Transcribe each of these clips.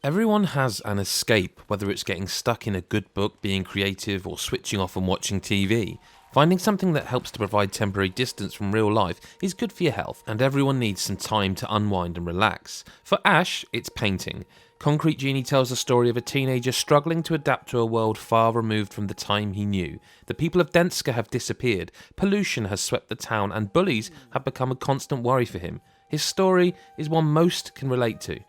Everyone has an escape, whether it's getting stuck in a good book, being creative, or switching off and watching TV. Finding something that helps to provide temporary distance from real life is good for your health, and everyone needs some time to unwind and relax. For Ash, it's painting. Concrete Genie tells the story of a teenager struggling to adapt to a world far removed from the time he knew. The people of Denska have disappeared, pollution has swept the town, and bullies have become a constant worry for him. His story is one most can relate to.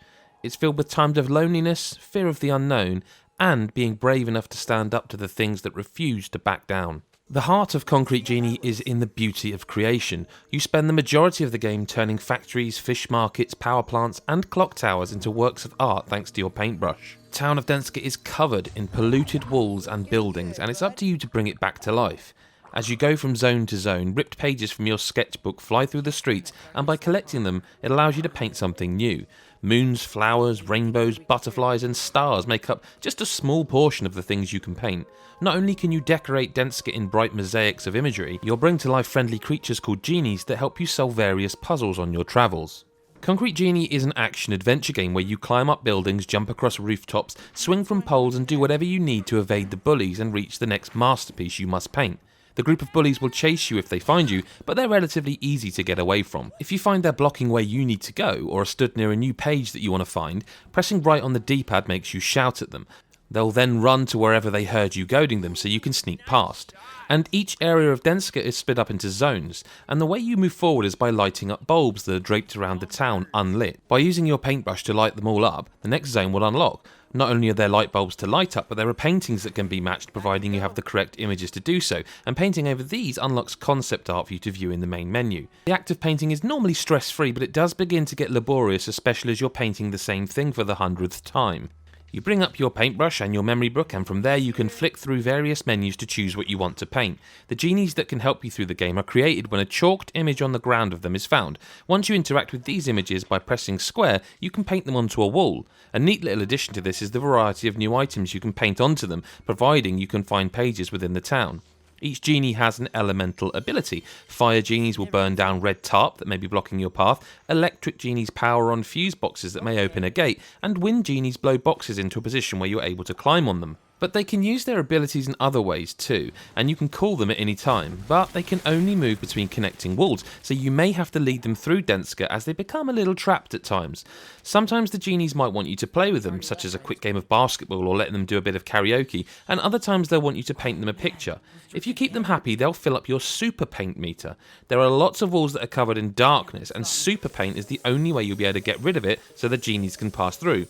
It's filled with times of loneliness, fear of the unknown, and being brave enough to stand up to the things that refuse to back down. The heart of Concrete Genie is in the beauty of creation. You spend the majority of the game turning factories, fish markets, power plants, and clock towers into works of art thanks to your paintbrush. The town of Denska is covered in polluted walls and buildings, and it's up to you to bring it back to life. As you go from zone to zone, ripped pages from your sketchbook fly through the streets, and by collecting them, it allows you to paint something new. Moons, flowers, rainbows, butterflies, and stars make up just a small portion of the things you can paint. Not only can you decorate Denska in bright mosaics of imagery, you'll bring to life friendly creatures called genies that help you solve various puzzles on your travels. Concrete Genie is an action-adventure game where you climb up buildings, jump across rooftops, swing from poles, and do whatever you need to evade the bullies and reach the next masterpiece you must paint. The group of bullies will chase you if they find you, but they're relatively easy to get away from. If you find they're blocking where you need to go, or are stood near a new page that you want to find, pressing right on the D-pad makes you shout at them. They'll then run to wherever they heard you goading them so you can sneak past. And each area of Denska is split up into zones, and the way you move forward is by lighting up bulbs that are draped around the town unlit. By using your paintbrush to light them all up, the next zone will unlock. Not only are there light bulbs to light up, but there are paintings that can be matched providing you have the correct images to do so, and painting over these unlocks concept art for you to view in the main menu. The act of painting is normally stress-free, but it does begin to get laborious, especially as you're painting the same thing for the 100th time. You bring up your paintbrush and your memory book, and from there you can flick through various menus to choose what you want to paint. The genies that can help you through the game are created when a chalked image on the ground of them is found. Once you interact with these images by pressing square, you can paint them onto a wall. A neat little addition to this is the variety of new items you can paint onto them, providing you can find pages within the town. Each genie has an elemental ability. Fire genies will burn down red tarp that may be blocking your path, electric genies power on fuse boxes that may open a gate, and wind genies blow boxes into a position where you're able to climb on them. But they can use their abilities in other ways too, and you can call them at any time, but they can only move between connecting walls, so you may have to lead them through Denska as they become a little trapped at times. Sometimes the genies might want you to play with them, such as a quick game of basketball or letting them do a bit of karaoke, and other times they'll want you to paint them a picture. If you keep them happy, they'll fill up your super paint meter. There are lots of walls that are covered in darkness, and super paint is the only way you'll be able to get rid of it so the genies can pass through.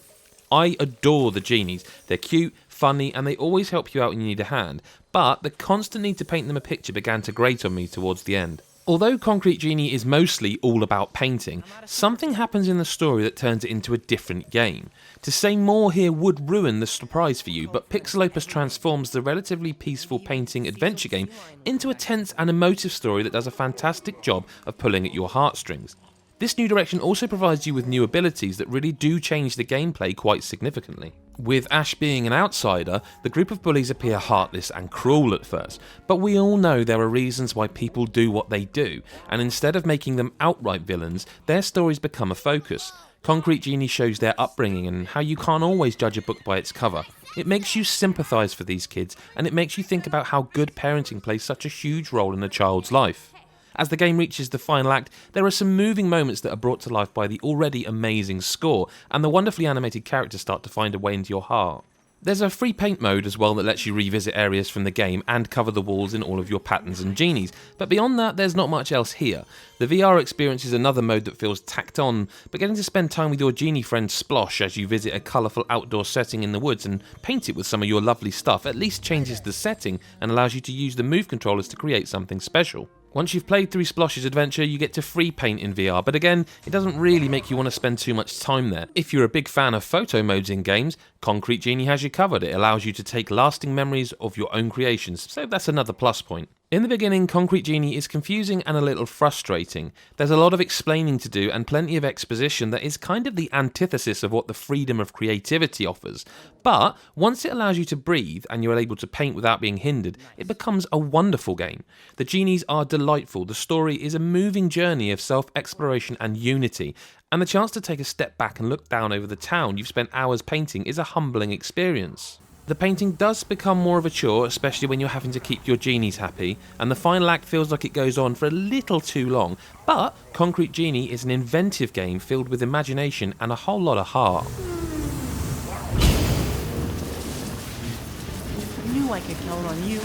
I adore the genies. They're cute, funny, and they always help you out when you need a hand, but the constant need to paint them a picture began to grate on me towards the end. Although Concrete Genie is mostly all about painting, something happens in the story that turns it into a different game. To say more here would ruin the surprise for you, but Pixelopus transforms the relatively peaceful painting adventure game into a tense and emotive story that does a fantastic job of pulling at your heartstrings. This new direction also provides you with new abilities that really do change the gameplay quite significantly. With Ash being an outsider, the group of bullies appear heartless and cruel at first, but we all know there are reasons why people do what they do, and instead of making them outright villains, their stories become a focus. Concrete Genie shows their upbringing and how you can't always judge a book by its cover. It makes you sympathise for these kids, and it makes you think about how good parenting plays such a huge role in a child's life. As the game reaches the final act, there are some moving moments that are brought to life by the already amazing score, and the wonderfully animated characters start to find a way into your heart. There's a free paint mode as well that lets you revisit areas from the game and cover the walls in all of your patterns and genies, but beyond that there's not much else here. The VR experience is another mode that feels tacked on, but getting to spend time with your genie friend Splosh as you visit a colourful outdoor setting in the woods and paint it with some of your lovely stuff at least changes the setting and allows you to use the move controllers to create something special. Once you've played through Splosh's adventure, you get to free paint in VR, but again, it doesn't really make you want to spend too much time there. If you're a big fan of photo modes in games, Concrete Genie has you covered. It allows you to take lasting memories of your own creations, so that's another plus point. In the beginning, Concrete Genie is confusing and a little frustrating. There's a lot of explaining to do and plenty of exposition that is kind of the antithesis of what the freedom of creativity offers. But once it allows you to breathe and you're able to paint without being hindered, it becomes a wonderful game. The genies are delightful, the story is a moving journey of self-exploration and unity, and the chance to take a step back and look down over the town you've spent hours painting is a humbling experience. The painting does become more of a chore, especially when you're having to keep your genies happy, and the final act feels like it goes on for a little too long, but Concrete Genie is an inventive game filled with imagination and a whole lot of heart. I knew I could count on you.